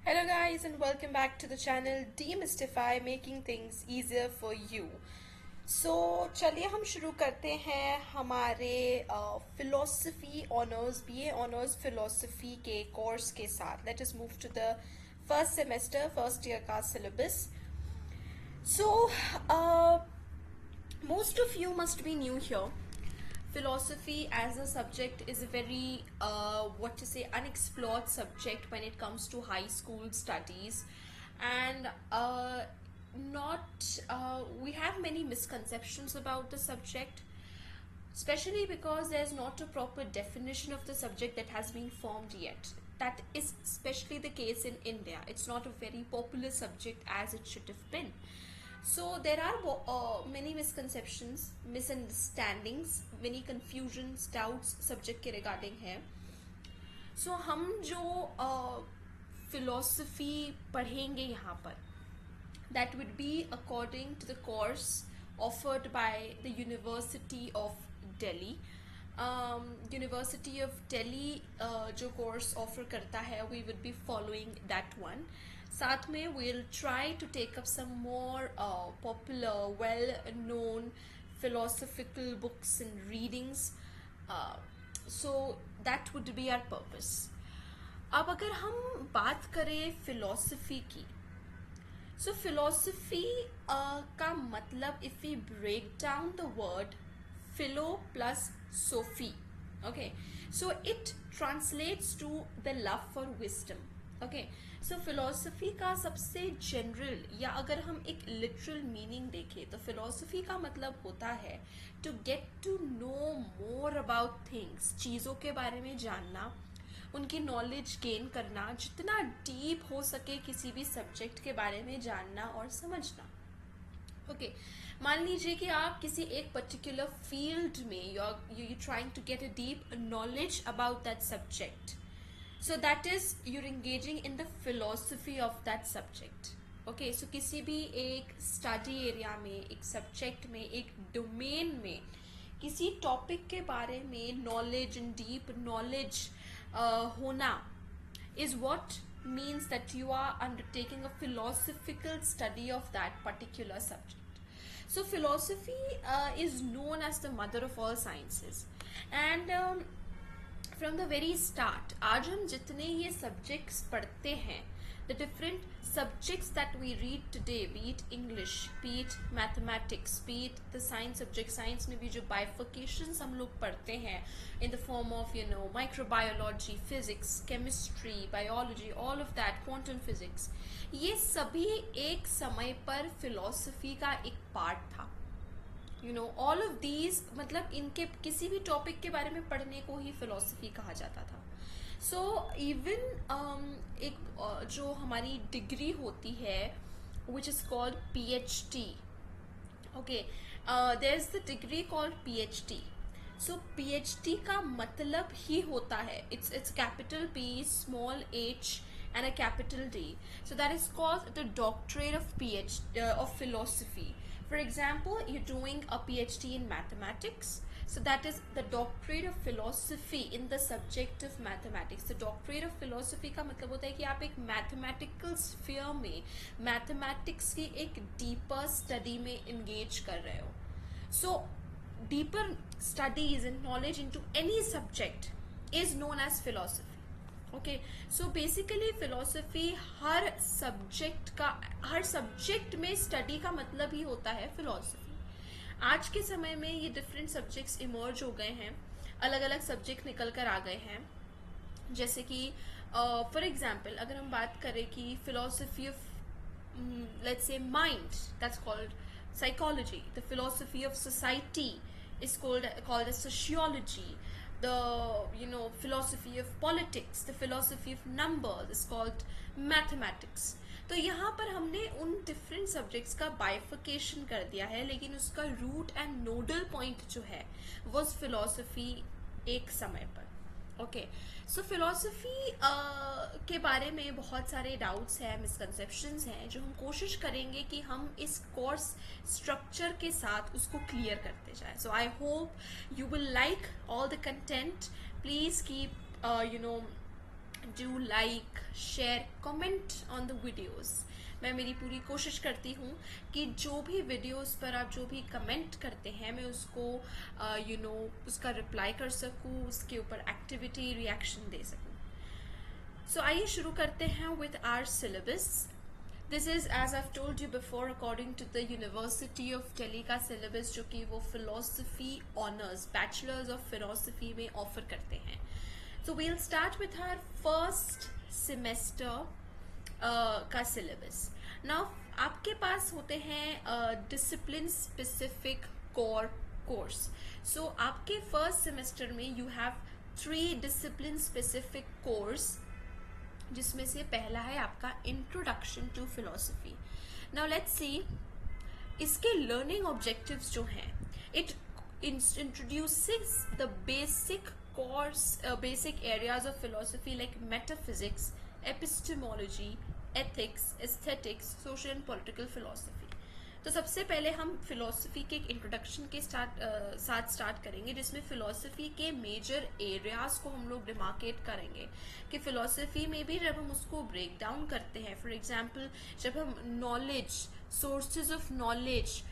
Hello guys and welcome back to the channel Demystify Making Things Easier for You. So चलिए हम शुरू करते हैं हमारे philosophy honours BA honours philosophy के कोर्स के साथ. Let us move to the first semester first year का syllabus. So most of you must be new here. Philosophy as a subject is a very unexplored subject when it comes to high school studies, and not we have many misconceptions about the subject, especially because there's not a proper definition of the subject that has been formed yet. That is especially the case in India. It's not a very popular subject as it should have been. So there are many misconceptions, misunderstandings, many confusions, doubts subject के regarding है. So हम जो philosophy पढ़ेंगे यहाँ पर, that would be according to the course offered by the University of Delhi. University of Delhi जो course offer करता है, we would be following that one. साथ में we'll try to take up some more popular, well-known philosophical books and readings. So that would be our purpose. अब अगर हम बात करें philosophy की, so philosophy का मतलब, if we break down the word philo plus Sophie, okay, so it translates to the love for wisdom. Okay, so philosophy का सबसे जनरल या अगर हम एक लिटरल मीनिंग देखें तो फिलोसफी का मतलब होता है to get to know more about things, चीज़ों के बारे में जानना, उनकी नॉलेज गेन करना, जितना डीप हो सके किसी भी सब्जेक्ट के बारे में जानना और समझना. ओके, मान लीजिए कि आप किसी एक पर्टिकुलर फील्ड में you trying to get a deep knowledge about that subject. So that is you're engaging in the philosophy of that subject. Okay, so किसी भी एक study area में, एक subject में, एक domain में, किसी topic के बारे में knowledge and deep knowledge होना is what means that you are undertaking a philosophical study of that particular subject. So philosophy is known as the mother of all sciences, and from the very start आज हम जितने ये subjects पढ़ते हैं, the different subjects that we read today, be it English, be it mathematics, be it the science subject, science में भी जो bifurcations हम लोग पढ़ते हैं in the form of microbiology, physics, chemistry, biology, all of that, quantum physics, ये सभी एक समय पर फिलोसफी का एक पार्ट था. ऑल ऑफ दीज, मतलब इनके किसी भी टॉपिक के बारे में पढ़ने को ही फिलोसफी कहा जाता था. सो इवन एक जो हमारी डिग्री होती है which is called PhD. Okay, there is the degree called PhD. So PhD का मतलब ही होता है, it's capital P, small h and a capital D. So that is called the doctorate of PhD of philosophy. For example, you're doing a PhD in mathematics, so that is the doctorate of philosophy in the subject of mathematics. The doctorate of philosophy का मतलब होता है कि आप एक mathematical sphere में mathematics की एक deeper study में engage कर रहे हो. So deeper studies and knowledge into any subject is known as philosophy. Okay, so basically philosophy her subject में स्टडी का मतलब ही होता है फिलोसफी. आज के समय में ये डिफरेंट सब्जेक्ट्स इमर्ज हो गए हैं, अलग अलग सब्जेक्ट निकल कर आ गए हैं. जैसे कि फॉर एग्जाम्पल अगर हम बात करें कि philosophy of let's say mind, that's called psychology. The philosophy of society is called as sociology. The philosophy of politics, the philosophy of numbers is called mathematics. तो यहाँ पर हमने उन डिफरेंट सब्जेक्ट्स का बाइफिकेशन कर दिया है, लेकिन उसका रूट एंड नोडल पॉइंट जो है वो फिलोसफी एक समय पर. ओके, सो फिलोसफी के बारे में बहुत सारे डाउट्स हैं, मिसकंसेप्शंस हैं, जो हम कोशिश करेंगे कि हम इस कोर्स स्ट्रक्चर के साथ उसको क्लियर करते जाएं. So I hope you will like all the content. Please keep do like, share, comment on the videos. मैं मेरी पूरी कोशिश करती हूँ कि जो भी वीडियोस पर आप जो भी कमेंट करते हैं मैं उसको उसका रिप्लाई कर सकूँ, उसके ऊपर एक्टिविटी रिएक्शन दे सकूँ। सो आइए शुरू करते हैं with our syllabus. This is as I told you before according to the university of Delhi का सिलेबस, जो कि वो philosophy honours bachelors of philosophy में ऑफर करते हैं। So we'll start with our first semester का सिलेबस। नाउ आपके पास होते हैं discipline specific core course. So आपके फर्स्ट सेमेस्टर में you have 3 discipline specific course, जिसमें से पहला है आपका introduction to philosophy. Now let's see इसके लर्निंग ऑब्जेक्टिव्स जो हैं, it introduces the basic course basic areas of philosophy like metaphysics, epistemology, ethics, aesthetics, social and political philosophy. तो सबसे पहले हम फिलोसफी के एक इंट्रोडक्शन के साथ स्टार्ट करेंगे, जिसमें फिलोसफी के मेजर एरियाज को हम लोग डिमार्केट करेंगे कि फिलोसफी में भी जब हम उसको ब्रेक डाउन करते हैं, फॉर एग्जांपल जब हम नॉलेज, सोर्सेज ऑफ नॉलेज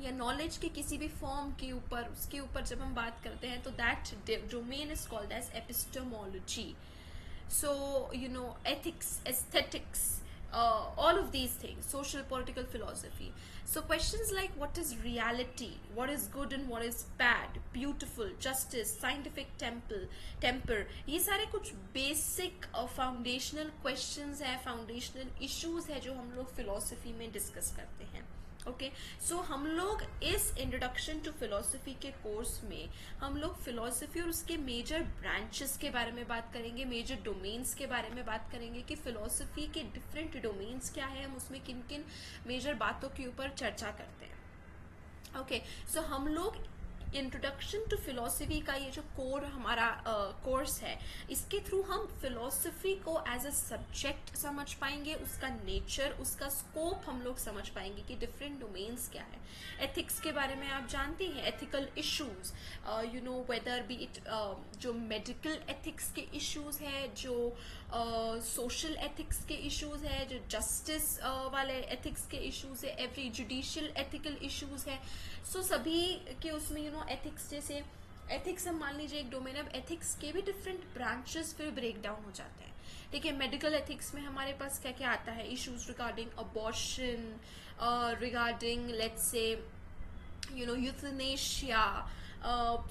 या नॉलेज के किसी भी फॉर्म के ऊपर उसके ऊपर जब हम बात करते हैं, तो that domain is called as epistemology. So, ethics, aesthetics, all of these things, social, political philosophy. So questions like what is reality, what is good and what is bad, beautiful, justice, scientific temper, ये सारे कुछ basic foundational questions है, foundational issues है जो हम लोग philosophy में discuss करते हैं. ओके, सो हम लोग इस इंट्रोडक्शन टू फिलोसफी के कोर्स में हम लोग फिलोसफी और उसके मेजर ब्रांचेस के बारे में बात करेंगे, मेजर डोमेन्स के बारे में बात करेंगे कि फिलोसफी के डिफरेंट डोमेन्स क्या है, हम उसमें किन किन मेजर बातों के ऊपर चर्चा करते हैं. ओके, सो हम लोग इंट्रोडक्शन टू फिलोसफी का ये जो कोर हमारा कोर्स है, इसके थ्रू हम फिलोसफी को एज अ सब्जेक्ट समझ पाएंगे, उसका नेचर, उसका स्कोप हम लोग समझ पाएंगे कि डिफरेंट डोमेन्स क्या है. एथिक्स के बारे में आप जानते हैं, ethical issues, whether be it जो मेडिकल एथिक्स के इश्यूज है, जो सोशल एथिक्स के इश्यूज है, जो जस्टिस वाले एथिक्स के इश्यूज है, एवरी जुडिशियल एथिकल इश्यूज है. सो सभी के उसमें एथिक्स, जैसे एथिक्स हम मान लीजिए एक डोमेन, अब एथिक्स के भी डिफरेंट ब्रांचेस फिर ब्रेक डाउन हो जाते हैं. ठीक है, मेडिकल एथिक्स में हमारे पास क्या क्या आता है, issues regarding abortion, regarding let's say euthanasia,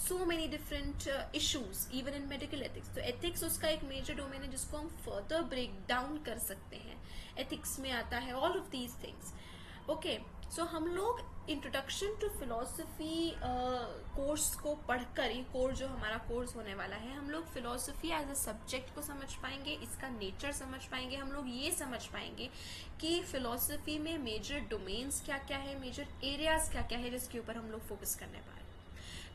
so many different issues even in medical ethics. तो ethics उसका एक major domain है जिसको हम further break down कर सकते हैं. ethics में आता है all of these things. okay, so हम लोग इंट्रोडक्शन टू फिलोसफी कोर्स को पढ़कर, ये कोर्स जो हमारा कोर्स होने वाला है, हम लोग फिलोसफी एज अ सब्जेक्ट को समझ पाएंगे, इसका नेचर समझ पाएंगे, हम लोग ये समझ पाएंगे कि फिलोसफी में मेजर डोमेन्स क्या क्या है, मेजर एरियाज क्या क्या है जिसके ऊपर हम लोग फोकस करने वाले हैं.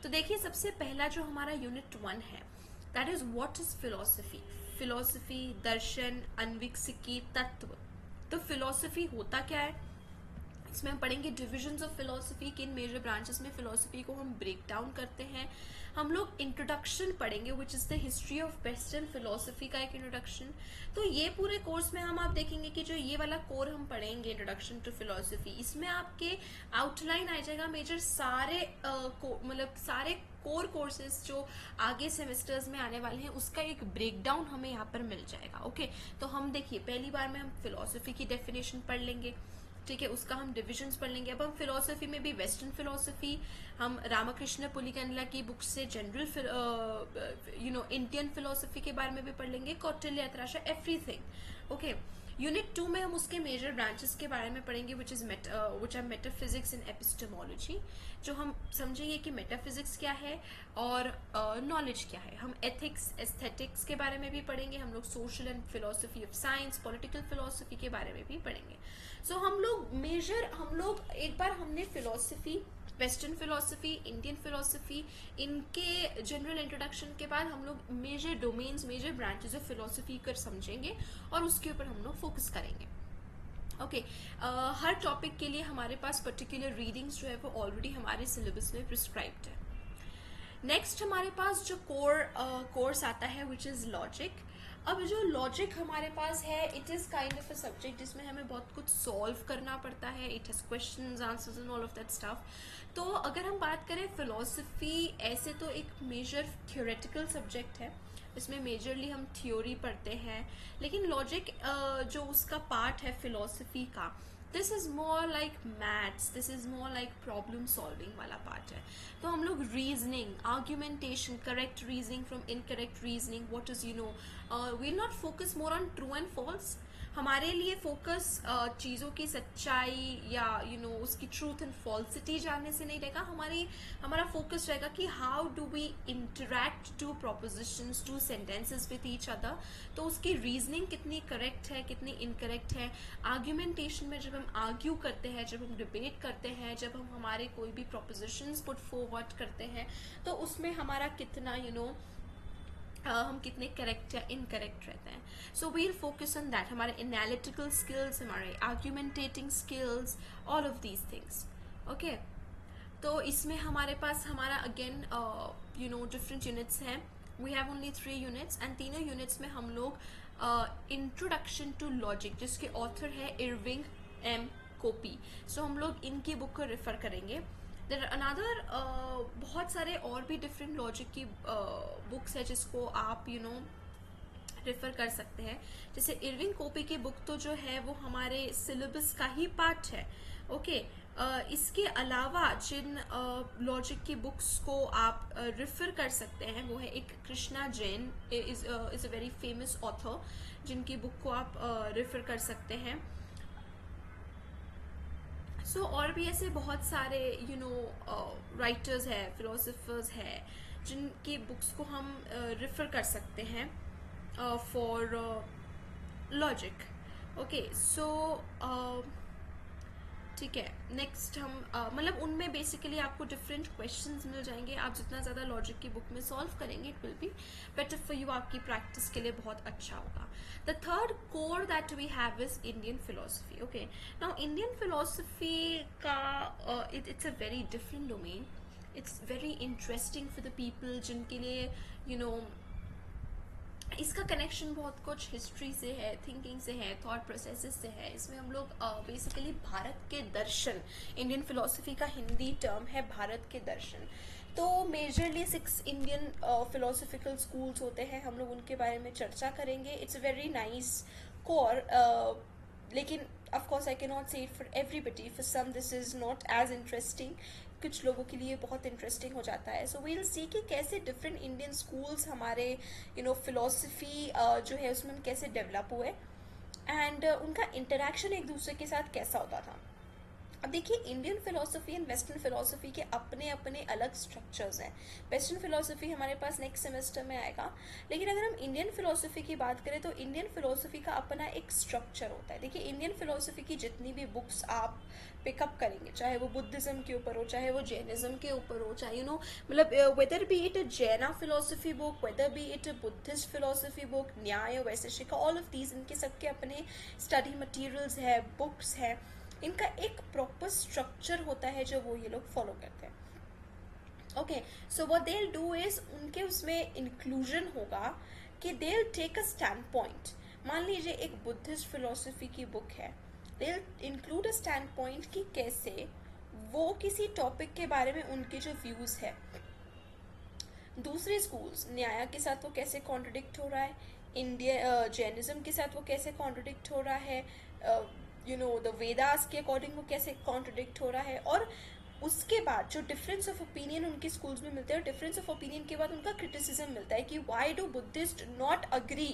तो देखिए, सबसे पहला जो हमारा यूनिट 1 है, that is what is philosophy. Philosophy, दर्शन, अन्वीक्षिकी, तत्व. तो फिलोसफी होता क्या है, इसमें हम पढ़ेंगे डिविजन्स ऑफ फिलोसफी, किन मेजर ब्रांचेस में फिलोसफी को हम ब्रेक डाउन करते हैं. हम लोग इंट्रोडक्शन पढ़ेंगे which is the history of western philosophy का एक इंट्रोडक्शन. तो ये पूरे कोर्स में हम आप देखेंगे कि जो ये वाला कोर हम पढ़ेंगे इंट्रोडक्शन टू फिलोसफी, इसमें आपके आउटलाइन आ जाएगा मेजर सारे मतलब सारे कोर कोर्सेज जो आगे सेमेस्टर्स में आने वाले हैं, उसका एक ब्रेकडाउन हमें यहाँ पर मिल जाएगा. ओके, तो हम देखिए पहली बार में हम फिलोसफी की डेफिनेशन पढ़ लेंगे. ठीक है, उसका हम डिविजन्स पढ़ लेंगे. अब हम फिलोसफी में भी वेस्टर्न फिलोसफी, हम रामकृष्ण पुलिकनला की बुक से जनरल इंडियन फिलोसफी के बारे में भी पढ़ लेंगे, कौटिल्य, अतराशा, एवरीथिंग. ओके, यूनिट 2 में हम उसके मेजर ब्रांचेस के बारे में पढ़ेंगे which are metaphysics and epistemology, जो हम समझेंगे कि मेटाफिजिक्स क्या है और नॉलेज क्या है. हम एथिक्स, एस्थेटिक्स के बारे में भी पढ़ेंगे, हम लोग social and philosophy of science, political philosophy के बारे में भी पढ़ेंगे. सो हम लोग एक बार हमने philosophy, western philosophy, Indian philosophy, इनके जनरल इंट्रोडक्शन के बाद हम लोग major domains, major branches of philosophy कर समझेंगे और उसके ऊपर हम लोग फोकस करेंगे. ओके, हर टॉपिक के लिए हमारे पास पर्टिकुलर रीडिंग्स जो है वो ऑलरेडी हमारे सिलेबस में प्रिस्क्राइब्ड है. नेक्स्ट हमारे पास जो कोर्स आता है विच इज़ लॉजिक. अब जो लॉजिक हमारे पास है, it is kind of a subject जिसमें हमें बहुत कुछ सॉल्व करना पड़ता है. It has questions, answers and all of that stuff. तो अगर हम बात करें फिलोसफी, ऐसे तो एक मेजर थियोरेटिकल सब्जेक्ट है, इसमें मेजरली हम थ्योरी पढ़ते हैं. लेकिन लॉजिक जो उसका पार्ट है फिलोसफी का, this is more like maths, this is more like problem solving वाला पार्ट है. तो हम लोग reasoning, argumentation, correct reasoning from incorrect reasoning, what is will not focus more on true and false. हमारे लिए focus चीज़ों की सच्चाई या उसकी ट्रूथ एंड फॉल्सिटी जानने से नहीं रहेगा. हमारा फोकस रहेगा कि how do we interact to propositions, to sentences with each other. तो उसकी रीजनिंग कितनी करेक्ट है, कितनी इनकरेक्ट है. आर्ग्यूमेंटेशन में जब हम आर्ग्यू करते हैं, जब हम डिबेट करते हैं, जब हम हमारे कोई भी प्रोपोजिशंस पुट फॉरवर्ड करते हैं, तो उसमें हमारा कितना हम कितने करेक्ट या इनकरेक्ट रहते हैं. So we'll focus on that. हमारे एनालिटिकल स्किल्स, हमारे argumentating skills, all of these things. Okay, तो इसमें हमारे पास हमारा अगेन डिफरेंट यूनिट्स हैं. We have only 3 units and तीनों यूनिट्स में हम लोग इंट्रोडक्शन टू लॉजिक, जिसके ऑथर है इरविंग एम कोपी. सो हम लोग इनकी बुक को रेफर करेंगे. देयर अनदर बहुत सारे और भी डिफरेंट लॉजिक की बुक्स है जिसको आप रेफर कर सकते हैं. जैसे इरविंग कोपी की बुक तो जो है वो हमारे सिलेबस का ही पार्ट है. ओके, इसके अलावा जिन लॉजिक की बुक्स को आप रेफर कर सकते हैं वो है एक Krishna Jain is a very famous author, जिनकी बुक को आप रेफर कर सकते हैं. सो और भी ऐसे बहुत सारे राइटर्स है, फिलोसोफर्स है, जिनकी बुक्स को हम रेफर कर सकते हैं फॉर लॉजिक. ओके, सो ठीक है. नेक्स्ट हम मतलब उनमें बेसिकली आपको डिफरेंट क्वेश्चंस मिल जाएंगे. आप जितना ज़्यादा लॉजिक की बुक में सॉल्व करेंगे, it will be better for you. आपकी प्रैक्टिस के लिए बहुत अच्छा होगा. The third core that we have is Indian philosophy. Okay, now Indian philosophy का it's a very different domain. It's very interesting for the people जिनके लिए इसका कनेक्शन बहुत कुछ हिस्ट्री से है, थिंकिंग से है, थॉट प्रोसेसेस से है. इसमें हम लोग बेसिकली भारत के दर्शन, इंडियन फिलोसफी का हिंदी टर्म है भारत के दर्शन. तो मेजरली 6 इंडियन फिलोसफिकल स्कूल्स होते हैं, हम लोग उनके बारे में चर्चा करेंगे. It's a very nice core, लेकिन of course I can not say it for everybody. For some this is not as interesting, कुछ लोगों के लिए बहुत इंटरेस्टिंग हो जाता है. सो वील सी कि कैसे डिफरेंट इंडियन स्कूल्स हमारे फिलोसफी जो है उसमें कैसे डेवलप हुए एंड उनका इंटरेक्शन एक दूसरे के साथ कैसा होता था. अब देखिए, Indian philosophy and western philosophy के अपने अपने अलग स्ट्रक्चर्स हैं. वेस्टर्न फिलोसफी हमारे पास नेक्स्ट सेमेस्टर में आएगा, लेकिन अगर हम इंडियन फिलोसफी की बात करें तो इंडियन फिलोसफी का अपना एक स्ट्रक्चर होता है. देखिए, इंडियन फिलोसफी की जितनी भी बुक्स आप पिकअप करेंगे, चाहे वो बुद्धिज्म के ऊपर हो, चाहे वो जैनिज्म के ऊपर हो, चाहे मतलब weather be it a Jaina philosophy book, whether be it a Buddhist philosophy book, Nyaya, Vaisheshika, all of these, इनके सबके अपने स्टडी मटेरियल्स है, बुक्स है. इनका एक प्रॉपर स्ट्रक्चर होता है जो वो ये लोग फॉलो करते हैं. Okay, so what they will do is, उनके उसमें इंक्लूजन होगा कि they will take a stand point. मान लीजिए एक बुद्धिस्ट फिलोसफी की बुक है, they will include a stand point कि कैसे वो किसी टॉपिक के बारे में उनके जो व्यूज है. दूसरे स्कूल्स, न्याय के साथ वो कैसे कॉन्ट्रडिक्ट हो रहा है, इंडिया जैनिज्म के साथ वो कैसे कॉन्ट्रडिक्ट हो रहा है, द वेदास के अकॉर्डिंग वो कैसे कॉन्ट्रडिक्ट हो रहा है. और उसके बाद जो डिफरेंस ऑफ ओपिनियन उनके स्कूल्स में मिलते हैं, डिफरेंस ऑफ ओपिनियन के बाद उनका क्रिटिसिज्म मिलता है कि why do Buddhist not agree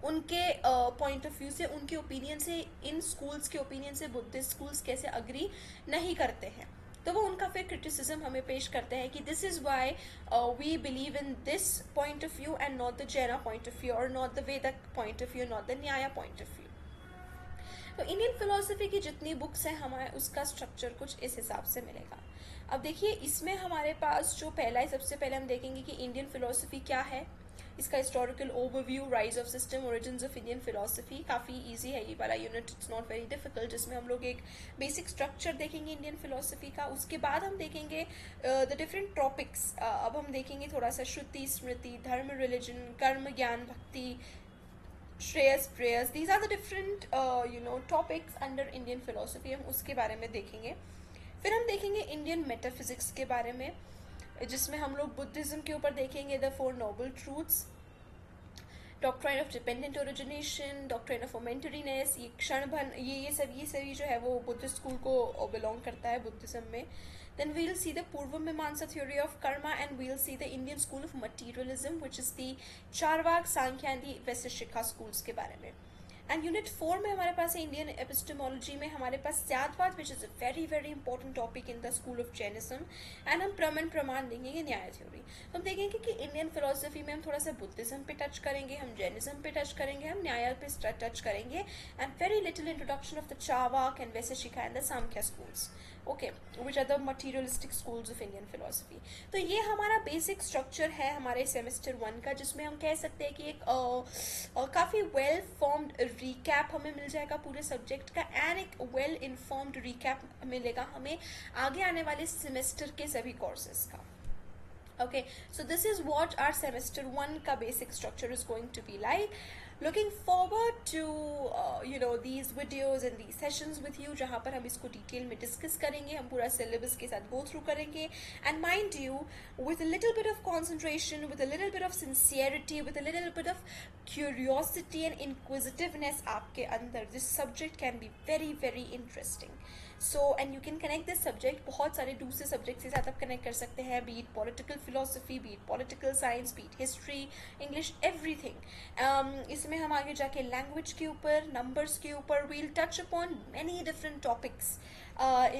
उनके पॉइंट ऑफ व्यू से, उनके ओपिनियन से, इन स्कूल्स के ओपिनियन से बुद्धिस्ट स्कूल्स कैसे अग्री नहीं करते हैं. तो वो उनका फिर क्रिटिसिज्म हमें पेश करते हैं कि this is why we believe in this point of view and not the Jaina point of view, और not the Vedic point of view, not the Nyaya point of view. तो इंडियन फिलोसफी की जितनी बुक्स हैं, हमारे उसका स्ट्रक्चर कुछ इस हिसाब से मिलेगा. अब देखिए, इसमें हमारे पास जो पहला है, सबसे पहले हम देखेंगे कि इंडियन फिलोसफी क्या है. इसका historical overview, rise of system, origins of Indian philosophy, काफ़ी इजी है ये वाला unit, it's not very difficult, जिसमें हम लोग एक बेसिक स्ट्रक्चर देखेंगे इंडियन फिलोसफी का। उसके बाद हम देखेंगे द डिफरेंट टॉपिक्स। अब हम देखेंगे थोड़ा सा श्रुति, स्मृति, धर्म, religion, karma, jnana, bhakti, shreyas, preyas, these are the different topics under Indian philosophy, हम उसके बारे में देखेंगे। फिर हम देखेंगे इंडियन मेटाफिजिक्स के बारे में, जिसमें हम लोग बुद्धिज्म के ऊपर देखेंगे the four noble truths, doctrine of dependent origination, doctrine of momentariness, ये क्षणभन, ये सभी जो है वो बुद्धिस्ट स्कूल को बिलोंग करता है बुद्धिज्म में। Then we'll see the Purva Mimamsa theory of karma, and we'll see the Indian school of materialism, which is the Charvak, Sankhya and the Vaisheshika schools के बारे में। एंड यूनिट 4 में हमारे पास है इंडियन एपिस्टेमोलॉजी में हमारे पास syadvada, which is a very very important topic in the school of Jainism. And हम प्रमाण देंगे न्याय थ्योरी। तो हम देखेंगे कि इंडियन फिलोसफी में हम थोड़ा सा बुद्धिज्म पे टच करेंगे, हम जैनिज्म पे टच करेंगे, हम न्याय पे टच करेंगे, and very little introduction of the Charvaka and Vaisheshika and the Samkhya schools, okay, which are the materialistic schools of Indian philosophy. तो ये हमारा बेसिक स्ट्रक्चर है हमारे सेमेस्टर 1 का, जिसमें हम कह सकते हैं कि एक काफ़ी वेल फॉर्म्ड रिकैप हमें मिल जाएगा पूरे सब्जेक्ट का, एंड एक वेल इन्फॉर्म्ड रिकैप मिलेगा हमें आगे आने वाले सेमेस्टर के सभी कोर्सेज का। Okay, so this is what our semester 1 का basic structure is going to be like. Looking forward to these videos and these sessions with you, जहाँ पर हम इसको डिटेल में डिस्कस करेंगे, हम पूरा सिलेबस के साथ गो थ्रू करेंगे, and mind you with a little bit of concentration, with a little bit of sincerity, with a little bit of curiosity and inquisitiveness आपके अंदर, this subject can be very very interesting. So, and you can connect this subject बहुत सारे दूसरे subjects के साथ आप connect कर सकते हैं, be it political philosophy, be it political science, be it history, English, everything. इसमें हम आगे जाके लैंग्वेज के ऊपर, नंबर्स के ऊपर, we'll touch upon many different topics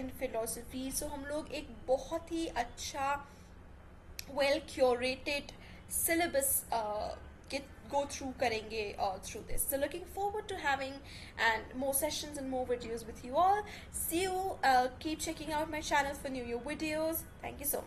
in philosophy. So हम लोग एक बहुत ही अच्छा well curated syllabus go through karenge through this. So looking forward to having and more sessions and more videos with you all. See you. Keep checking out my channel for new videos. Thank you so much.